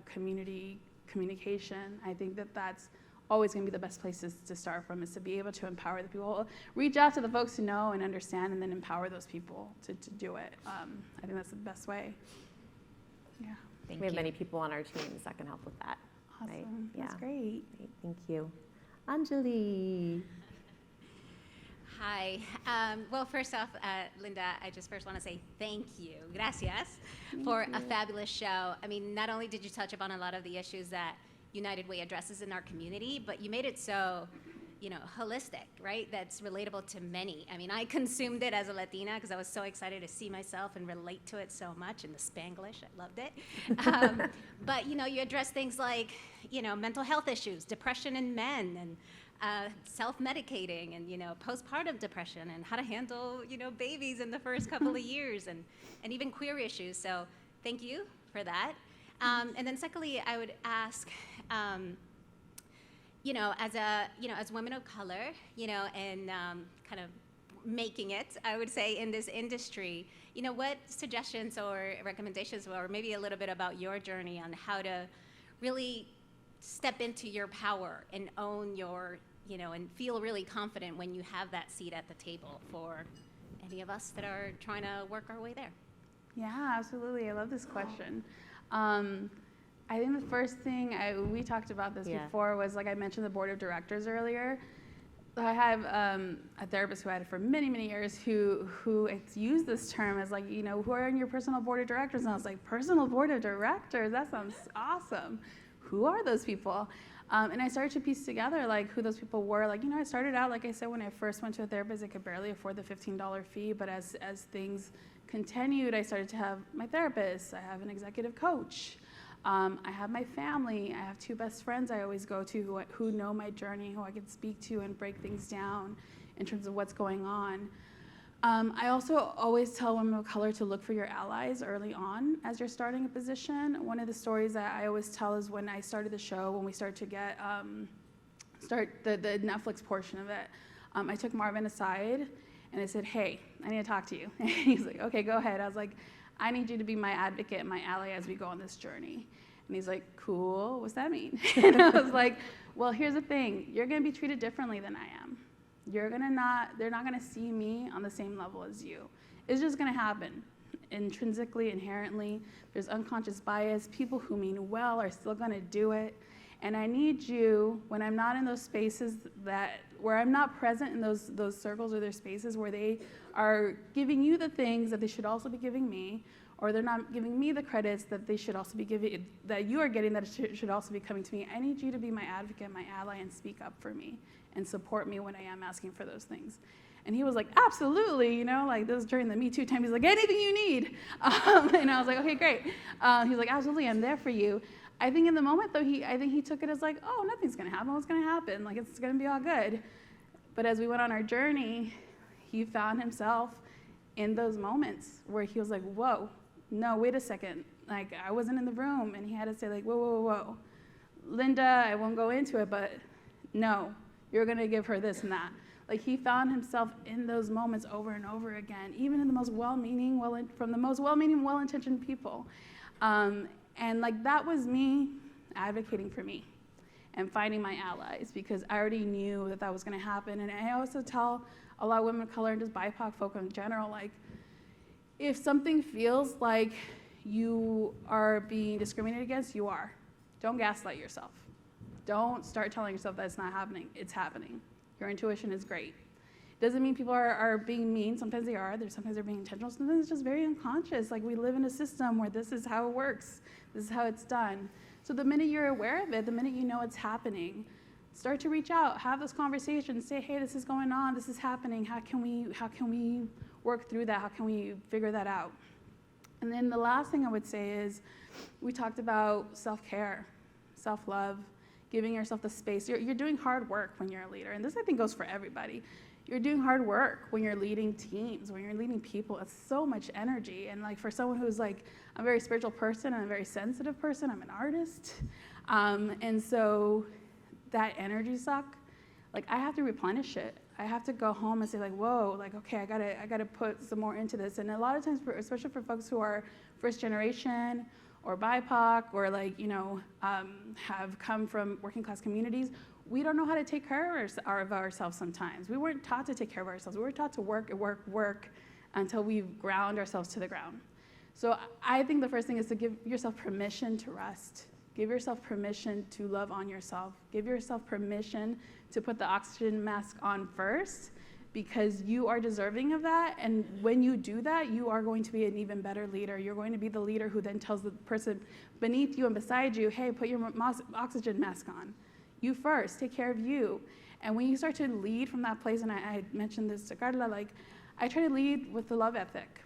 community communication. I think that's always going to be the best places to start from, is to be able to empower the people. Reach out to the folks who know and understand, and then empower those people to do it. I think that's the best way. Yeah. We have many people on our teams that can help with that. Awesome. Right? That's Yeah. great. Great. Thank you. Anjali. Hi. Well, first off, Linda, I just first want to say thank you, gracias, for a fabulous show. I mean, not only did you touch upon a lot of the issues that United Way addresses in our community, but you made it so, holistic, right? That's relatable to many. I mean, I consumed it as a Latina because I was so excited to see myself and relate to it so much in the Spanglish. I loved it. But, you address things like, mental health issues, depression in men, and self-medicating, and postpartum depression, and how to handle babies in the first couple of years, and even queer issues. So thank you for that. And then secondly, I would ask, as women of color, and kind of making it, I would say, in this industry, what suggestions or recommendations, or maybe a little bit about your journey on how to really step into your power and own your, and feel really confident when you have that seat at the table for any of us that are trying to work our way there? Yeah, absolutely. I love this question. I think the first thing, we talked about this before, was like I mentioned the board of directors earlier. I have a therapist who I had for many, many years who used this term as like, who are on your personal board of directors? And I was like, personal board of directors? That sounds awesome. Who are those people? And I started to piece together like who those people were. Like, I started out, like I said, when I first went to a therapist, I could barely afford the $15 fee. But as things continued, I started to have my therapist. I have an executive coach. I have my family. I have 2 best friends I always go to who know my journey, who I can speak to and break things down in terms of what's going on. I also always tell women of color to look for your allies early on as you're starting a position. One of the stories that I always tell is when I started the show, when we started to get, start the Netflix portion of it, I took Marvin aside and I said, hey, I need to talk to you. And he's like, okay, go ahead. I was like, I need you to be my advocate and my ally as we go on this journey. And he's like, cool, what's that mean? And I was like, well, here's the thing. You're gonna be treated differently than I am. They're not gonna see me on the same level as you. It's just gonna happen. Intrinsically, inherently, there's unconscious bias. People who mean well are still gonna do it. And I need you, when I'm not in those spaces where I'm not present in those circles or their spaces where they are giving you the things that they should also be giving me, or they're not giving me the credits that they should also be giving, that you are getting that should also be coming to me. I need you to be my advocate, my ally, and speak up for me and support me when I am asking for those things. And he was like, absolutely, like this was during the Me Too time. He's like, anything you need. And I was like, okay, great. He's like, absolutely, I'm there for you. I think in the moment, though, I think he took it as like, oh, nothing's gonna happen. What's gonna happen? Like, it's gonna be all good. But as we went on our journey, he found himself in those moments where he was like, whoa, no, wait a second. Like, I wasn't in the room. And he had to say, like, whoa, whoa, whoa. Linda, I won't go into it, but no, you're gonna give her this and that. Like, he found himself in those moments over and over again, even in the most well-meaning, from the most well-meaning, well-intentioned people. And like, that was me advocating for me and finding my allies, because I already knew that was gonna happen. And I also tell a lot of women of color and just BIPOC folk in general, like, if something feels like you are being discriminated against, you are. Don't gaslight yourself. Don't start telling yourself that it's not happening. It's happening. Your intuition is great. Doesn't mean people are being mean. Sometimes they are. Sometimes they're being intentional. Sometimes it's just very unconscious. Like, we live in a system where this is how it works. This is how it's done. So the minute you're aware of it, the minute you know it's happening, start to reach out, have those conversations, say, hey, this is going on, this is happening. How can we work through that? How can we figure that out? And then the last thing I would say is, we talked about self-care, self-love, giving yourself the space. You're doing hard work when you're a leader, and this, I think, goes for everybody. You're doing hard work when you're leading teams, when you're leading people. It's so much energy. And like, for someone who's like, I'm a very spiritual person, I'm a very sensitive person, I'm an artist. And so that energy suck, like, I have to replenish it. I have to go home and say, like, whoa, like, okay, I gotta put some more into this. And a lot of times, especially for folks who are first generation or BIPOC, or like, have come from working class communities, we don't know how to take care of ourselves sometimes. We weren't taught to take care of ourselves. We were taught to work until we ground ourselves to the ground. So I think the first thing is to give yourself permission to rest, Give yourself permission to love on yourself. Give yourself permission to put the oxygen mask on first, because you are deserving of that. And when you do that, you are going to be an even better leader. You're going to be the leader who then tells the person beneath you and beside you, hey, put your oxygen mask on. You first, take care of you. And when you start to lead from that place, and I mentioned this to Carla, like, I try to lead with the love ethic.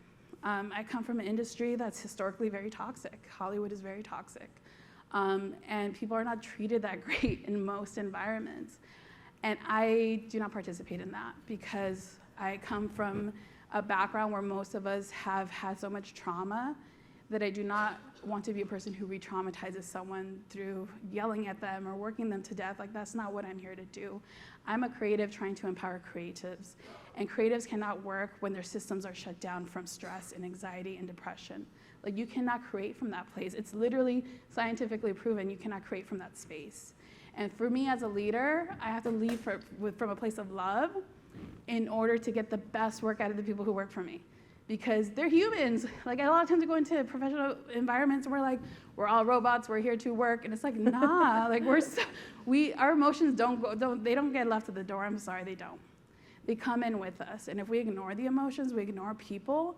I come from an industry that's historically very toxic. Hollywood is very toxic. And people are not treated that great in most environments. And I do not participate in that, because I come from a background where most of us have had so much trauma that I do not want to be a person who re-traumatizes someone through yelling at them or working them to death. Like, that's not what I'm here to do. I'm a creative trying to empower creatives. And creatives cannot work when their systems are shut down from stress and anxiety and depression. Like, you cannot create from that place. It's literally scientifically proven you cannot create from that space. And for me as a leader, I have to lead from a place of love in order to get the best work out of the people who work for me. Because they're humans. Like, a lot of times we go into professional environments and we're like, we're all robots, we're here to work. And it's like, nah, like, our emotions they don't get left at the door. I'm sorry, they don't. They come in with us. And if we ignore the emotions, we ignore people,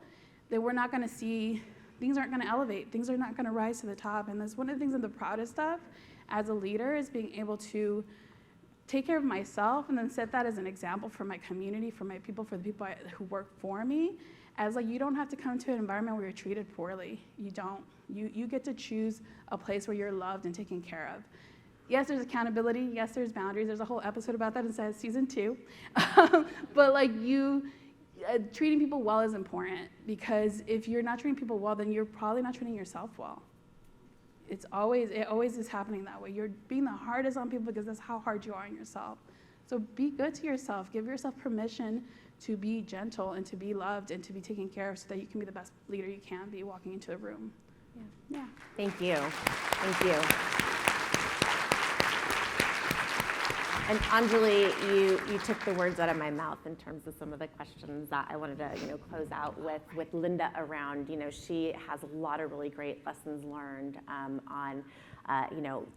then we're not gonna see, things aren't gonna elevate, things are not gonna rise to the top. And that's one of the things I'm the proudest of as a leader, is being able to take care of myself and then set that as an example for my community, for my people, for the people who work for me. As like, you don't have to come to an environment where you're treated poorly. You don't. You get to choose a place where you're loved and taken care of. Yes, there's accountability. Yes, there's boundaries. There's a whole episode about that in season 2. But like, treating people well is important, because if you're not treating people well, then you're probably not treating yourself well. It always is happening that way. You're being the hardest on people because that's how hard you are on yourself. So be good to yourself. Give yourself permission to be gentle and to be loved and to be taken care of, so that you can be the best leader you can be walking into a room. Yeah. Thank you. Thank you. And Anjali, you took the words out of my mouth in terms of some of the questions that I wanted to, close out with Linda around. She has a lot of really great lessons learned on,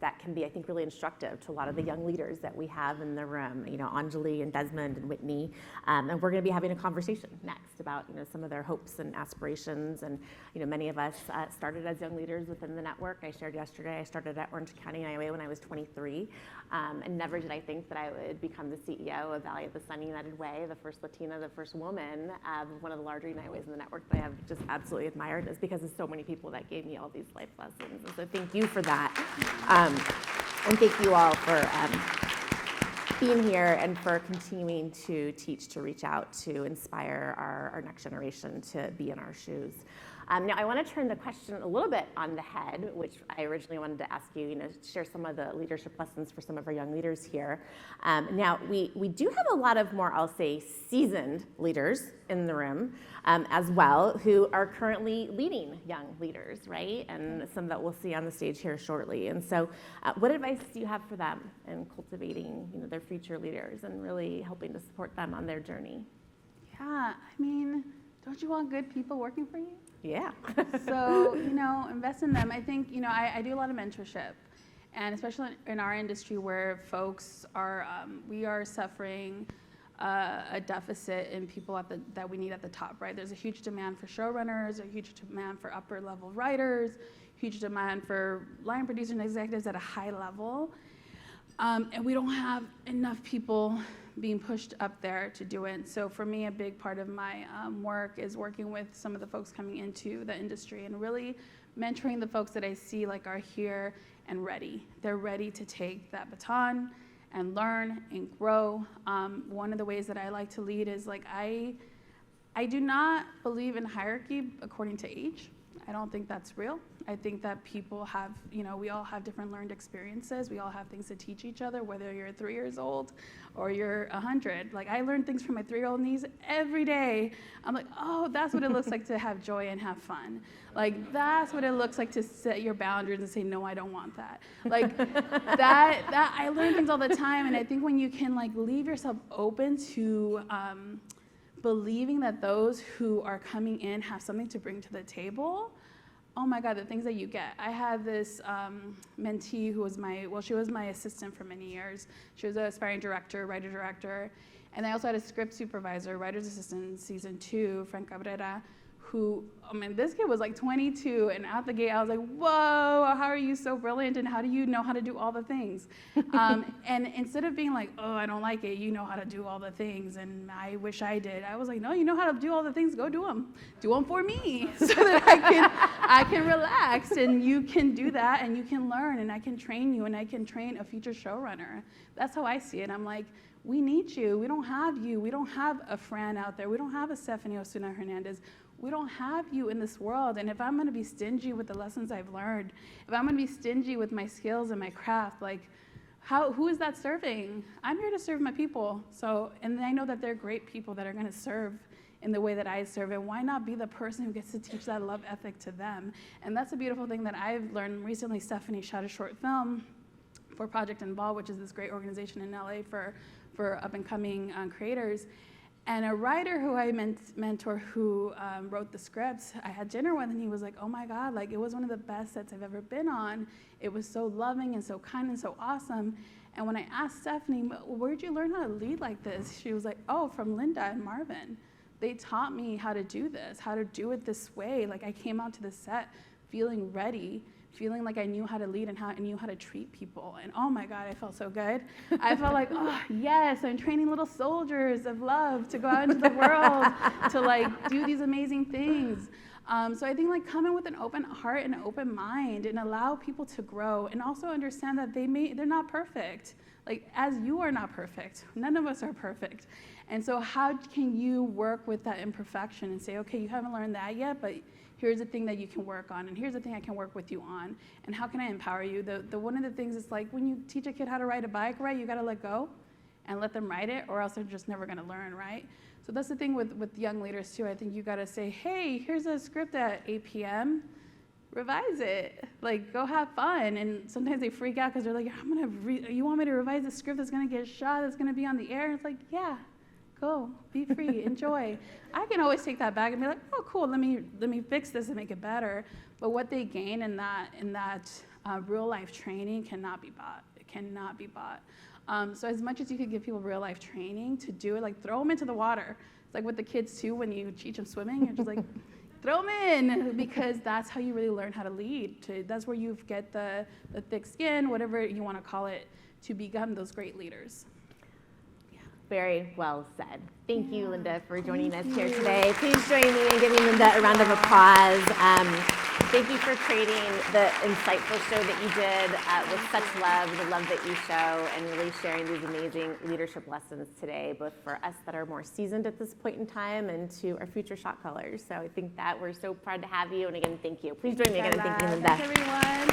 that can be, I think, really instructive to a lot of the young leaders that we have in the room. Anjali and Desmond and Whitney, and we're going to be having a conversation next about, some of their hopes and aspirations. And many of us started as young leaders within the network. I shared yesterday, I started at Orange County, Iowa when I was 23, and never did I think that I would become the CEO of Valley of the Sun United Way, the first Latina, the first woman of one of the larger United Ways in the network that I have just absolutely admired. Is because of so many people that gave me all these life lessons. And so thank you for that. And thank you all for being here and for continuing to teach, to reach out, to inspire our next generation to be in our shoes. Now, I want to turn the question a little bit on the head, which I originally wanted to ask you, share some of the leadership lessons for some of our young leaders here. Now, we do have a lot of more, I'll say, seasoned leaders in the room as well, who are currently leading young leaders, right? And some that we'll see on the stage here shortly. And so what advice do you have for them in cultivating, their future leaders and really helping to support them on their journey? Yeah, don't you want good people working for you? Yeah. So, invest in them. I think, I do a lot of mentorship, and especially in our industry where folks are, we are suffering a deficit in people that we need at the top, right? There's a huge demand for showrunners, a huge demand for upper level writers, huge demand for line producers and executives at a high level. And we don't have enough people being pushed up there to do it. So for me, a big part of my work is working with some of the folks coming into the industry and really mentoring the folks that I see are here and ready. They're ready to take that baton and learn and grow. One of the ways that I like to lead is I do not believe in hierarchy according to age. I don't think that's real. I think that people have, we all have different learned experiences. We all have things to teach each other, whether you're 3 years old or you're 100. I learn things from my 3-year-old niece every day. I'm like, oh, that's what it looks like to have joy and have fun. That's what it looks like to set your boundaries and say, no, I don't want that. That I learn things all the time. And I think when you can leave yourself open to believing that those who are coming in have something to bring to the table, oh my God, the things that you get. I had this mentee who was she was my assistant for many years. She was an aspiring director, writer-director. And I also had a script supervisor, writer's assistant in season 2, Frank Cabrera, who, I mean, this kid was like 22, and out the gate, I was like, whoa, how are you so brilliant, and how do you know how to do all the things? And instead of being like, oh, I don't like it, you know how to do all the things, and I wish I did, I was like, no, you know how to do all the things, go do them. Do them for me, so that I can relax, and you can do that, and you can learn, and I can train you, and I can train a future showrunner. That's how I see it. I'm like, we need you. We don't have you. We don't have a Fran out there. We don't have a Stephanie Osuna Hernandez. We don't have you in this world. And if I'm going to be stingy with the lessons I've learned, if I'm going to be stingy with my skills and my craft, like, who is that serving? I'm here to serve my people. So, and I know that they're great people that are going to serve in the way that I serve. And why not be the person who gets to teach that love ethic to them? And that's a beautiful thing that I've learned. Recently, Stephanie shot a short film for Project Involve, which is this great organization in LA for up-and-coming creators. And a writer who I mentor who wrote the scripts, I had dinner with, and he was like, oh my God, like, it was one of the best sets I've ever been on. It was so loving and so kind and so awesome. And when I asked Stephanie, where'd you learn how to lead like this? She was like, oh, from Linda and Marvin. They taught me how to do this, how to do it this way. Like, I came out to the set feeling ready, feeling like I knew how to lead and I knew how to treat people. And oh my God, I felt so good. I felt like, oh yes, I'm training little soldiers of love to go out into the world to like do these amazing things. So I think like come in with an open heart and an open mind and allow people to grow and also understand that they're not perfect. Like, as you are not perfect, none of us are perfect. And so how can you work with that imperfection and say, okay, you haven't learned that yet, but here's the thing that you can work on, and here's the thing I can work with you on, and how can I empower you? One of the things is like when you teach a kid how to ride a bike, right, you gotta let go and let them ride it, or else they're just never gonna learn, right? So that's the thing with young leaders too. I think you gotta say, hey, here's a script at 8 p.m., revise it, like go have fun. And sometimes they freak out because they're like, you want me to revise the script that's gonna get shot, that's gonna be on the air? And it's like, yeah. Go, be free, enjoy. I can always take that back and be like, oh, cool, let me fix this and make it better. But what they gain in that real life training cannot be bought. It cannot be bought. So as much as you could give people real life training to do it, like throw them into the water. It's like with the kids too, when you teach them swimming, you're just like, throw them in, because that's how you really learn how to lead. That's where you get the thick skin, whatever you want to call it, to become those great leaders. Very well said. Thank you, Linda, for joining us here today. Please join me in giving Linda a round of applause. Thank you for creating the insightful show that you did with such love, the love that you show, and really sharing these amazing leadership lessons today, both for us that are more seasoned at this point in time and to our future shot callers. So I think that we're so proud to have you. And again, thank you. Please join me again in thanking Linda. Thanks, everyone.